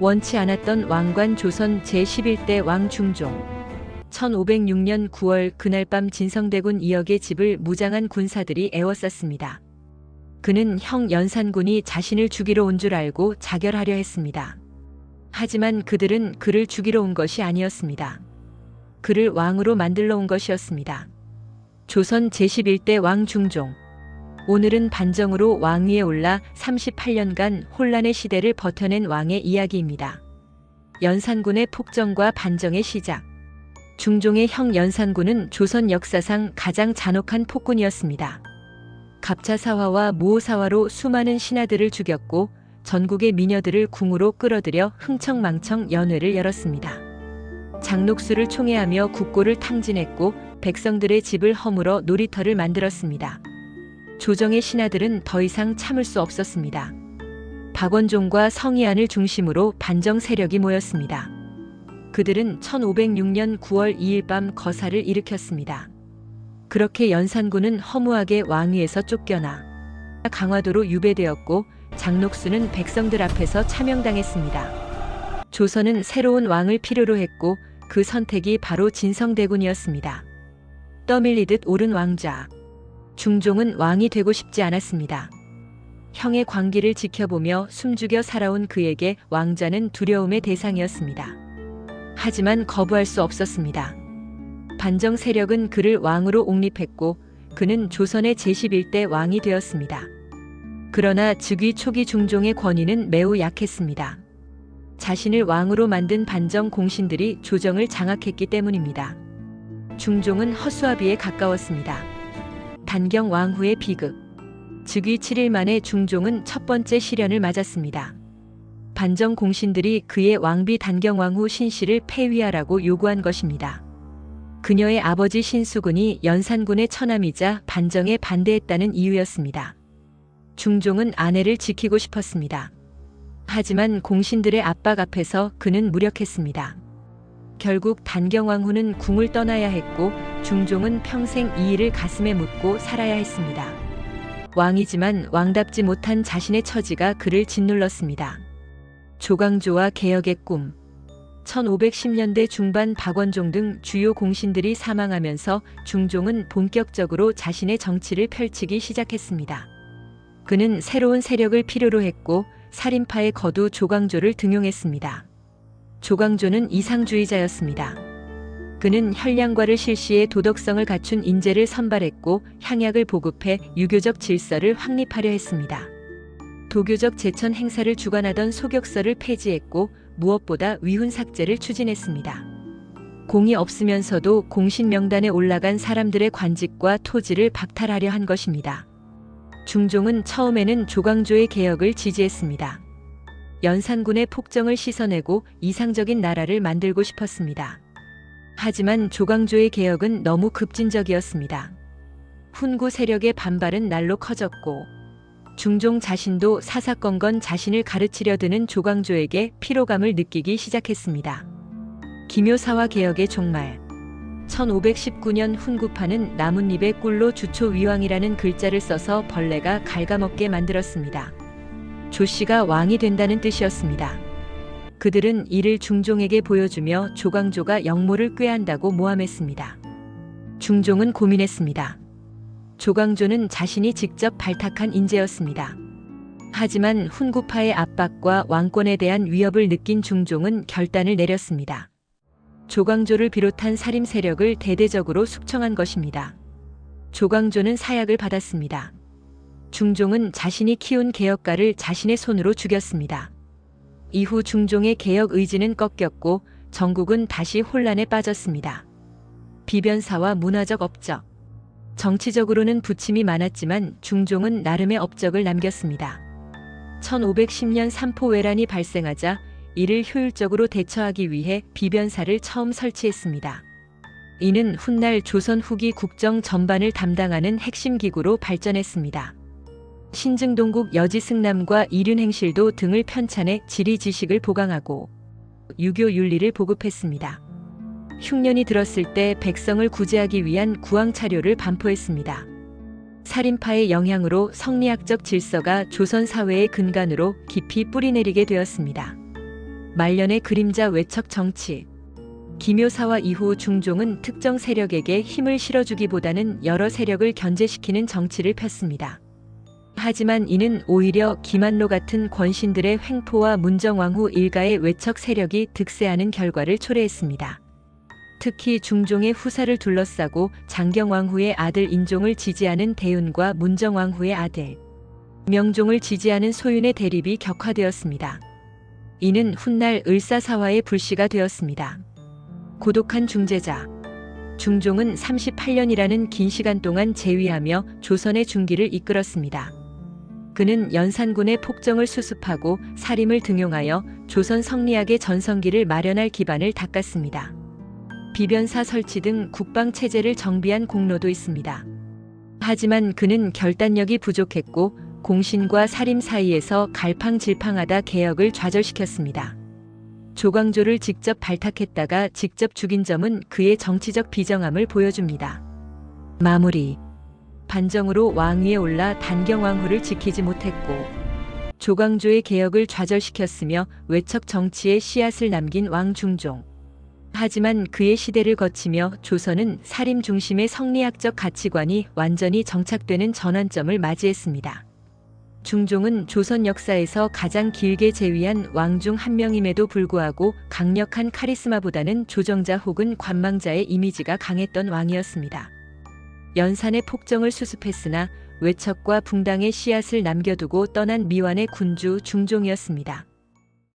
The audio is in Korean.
원치 않았던 왕관 조선 제11대 왕 중종. 1506년 9월 그날 밤 진성대군 이역의 집을 무장한 군사들이 에워쌌습니다. 그는 형 연산군이 자신을 죽이러 온 줄 알고 자결하려 했습니다. 하지만 그들은 그를 죽이러 온 것이 아니었습니다. 그를 왕으로 만들러 온 것이었습니다. 조선 제11대 왕 중종. 오늘은 반정으로 왕위에 올라 38년간 혼란의 시대를 버텨낸 왕의 이야기입니다. 연산군의 폭정과 반정의 시작. 중종의 형 연산군은 조선 역사상 가장 잔혹한 폭군이었습니다. 갑차사화와 무오사화로 수많은 신하들을 죽였고 전국의 미녀들을 궁으로 끌어들여 흥청망청 연회를 열었습니다. 장녹수를 총애하며 국고를 탕진했고 백성들의 집을 허물어 놀이터를 만들었습니다. 조정의 신하들은 더 이상 참을 수 없었습니다. 박원종과 성희안을 중심으로 반정 세력이 모였습니다. 그들은 1506년 9월 2일 밤 거사를 일으켰습니다. 그렇게 연산군은 허무하게 왕위에서 쫓겨나 강화도로 유배되었고 장녹수는 백성들 앞에서 차명당했습니다. 조선은 새로운 왕을 필요로 했고 그 선택이 바로 진성대군이었습니다. 떠밀리듯 오른 왕자. 중종은 왕이 되고 싶지 않았습니다. 형의 광기를 지켜보며 숨죽여 살아온 그에게 왕자는 두려움의 대상이었습니다. 하지만 거부할 수 없었습니다. 반정 세력은 그를 왕으로 옹립했고 그는 조선의 제11대 왕이 되었습니다. 그러나 즉위 초기 중종의 권위는 매우 약했습니다. 자신을 왕으로 만든 반정 공신들이 조정을 장악했기 때문입니다. 중종은 허수아비에 가까웠습니다. 단경 왕후의 비극. 즉위 7일 만에 중종은 첫 번째 시련을 맞았습니다. 반정 공신들이 그의 왕비 단경 왕후 신씨를 폐위하라고 요구한 것입니다. 그녀의 아버지 신수군이 연산군의 처남이자 반정에 반대했다는 이유였습니다. 중종은 아내를 지키고 싶었습니다. 하지만 공신들의 압박 앞에서 그는 무력했습니다. 결국 단경 왕후는 궁을 떠나야 했고 중종은 평생 이 일을 가슴에 묻고 살아야 했습니다. 왕이지만 왕답지 못한 자신의 처지가 그를 짓눌렀습니다. 조광조와 개혁의 꿈. 1510년대 중반 박원종 등 주요 공신들이 사망하면서 중종은 본격적으로 자신의 정치를 펼치기 시작했습니다. 그는 새로운 세력을 필요로 했고 살인파의 거두 조광조를 등용했습니다. 조광조는 이상주의자였습니다. 그는 혈량과를 실시해 도덕성을 갖춘 인재를 선발했고 향약을 보급해 유교적 질서를 확립하려 했습니다. 도교적 제천 행사를 주관하던 소격서를 폐지했고 무엇보다 위훈 삭제를 추진했습니다. 공이 없으면서도 공신 명단에 올라간 사람들의 관직과 토지를 박탈하려 한 것입니다. 중종은 처음에는 조광조의 개혁을 지지했습니다. 연산군의 폭정을 씻어내고 이상적인 나라를 만들고 싶었습니다. 하지만 조광조의 개혁은 너무 급진적이었습니다. 훈구 세력의 반발은 날로 커졌고 중종 자신도 사사건건 자신을 가르치려 드는 조광조에게 피로감을 느끼기 시작했습니다. 기묘사화 개혁의 종말. 1519년 훈구파는 나뭇잎에 꿀로 주초위왕이라는 글자를 써서 벌레가 갉아먹게 만들었습니다. 조씨가 왕이 된다는 뜻이었습니다. 그들은 이를 중종에게 보여주며 조광조가 역모를 꾀한다고 모함했습니다. 중종은 고민했습니다. 조광조는 자신이 직접 발탁한 인재였습니다. 하지만 훈구파의 압박과 왕권에 대한 위협을 느낀 중종은 결단을 내렸습니다. 조광조를 비롯한 살림 세력을 대대적으로 숙청한 것입니다. 조광조는 사약을 받았습니다. 중종은 자신이 키운 개혁가를 자신의 손으로 죽였습니다. 이후 중종의 개혁 의지는 꺾였고 전국은 다시 혼란에 빠졌습니다. 비변사와 문화적 업적. 정치적으로는 부침이 많았지만 중종은 나름의 업적을 남겼습니다. 1510년 삼포왜란이 발생하자 이를 효율적으로 대처하기 위해 비변사를 처음 설치했습니다. 이는 훗날 조선 후기 국정 전반을 담당하는 핵심 기구로 발전했습니다. 신증동국 여지승남과 이륜행실도 등을 편찬해 지리 지식을 보강하고 유교 윤리를 보급했습니다. 흉년이 들었을 때 백성을 구제하기 위한 구황차료를 반포했습니다. 살인파의 영향으로 성리학적 질서가 조선 사회의 근간으로 깊이 뿌리내리게 되었습니다. 말년의 그림자 외척 정치. 기묘사화 이후 중종은 특정 세력에게 힘을 실어주기보다는 여러 세력을 견제시키는 정치를 폈습니다. 하지만 이는 오히려 김한로 같은 권신들의 횡포와 문정왕후 일가의 외척 세력이 득세하는 결과를 초래했습니다. 특히 중종의 후사를 둘러싸고 장경왕후의 아들 인종을 지지하는 대운과 문정왕후의 아들 명종을 지지하는 소윤의 대립이 격화되었습니다. 이는 훗날 을사사화의 불씨가 되었습니다. 고독한 중재자. 중종은 38년이라는 긴 시간 동안 재위하며 조선의 중기를 이끌었습니다. 그는 연산군의 폭정을 수습하고 사림을 등용하여 조선 성리학의 전성기를 마련할 기반을 닦았습니다. 비변사 설치 등 국방체제를 정비한 공로도 있습니다. 하지만 그는 결단력이 부족했고 공신과 사림 사이에서 갈팡질팡하다 개혁을 좌절시켰습니다. 조광조를 직접 발탁했다가 직접 죽인 점은 그의 정치적 비정함을 보여줍니다. 마무리. 반정으로 왕위에 올라 단경왕후를 지키지 못했고 조광조의 개혁을 좌절시켰으며 외척 정치에 씨앗을 남긴 왕중종. 하지만 그의 시대를 거치며 조선은 사림 중심의 성리학적 가치관이 완전히 정착되는 전환점을 맞이했습니다. 중종은 조선 역사에서 가장 길게 재위한 왕 중 한 명임에도 불구하고 강력한 카리스마보다는 조정자 혹은 관망자의 이미지가 강했던 왕이었습니다. 연산의 폭정을 수습했으나 외척과 붕당의 씨앗을 남겨두고 떠난 미완의 군주 중종이었습니다.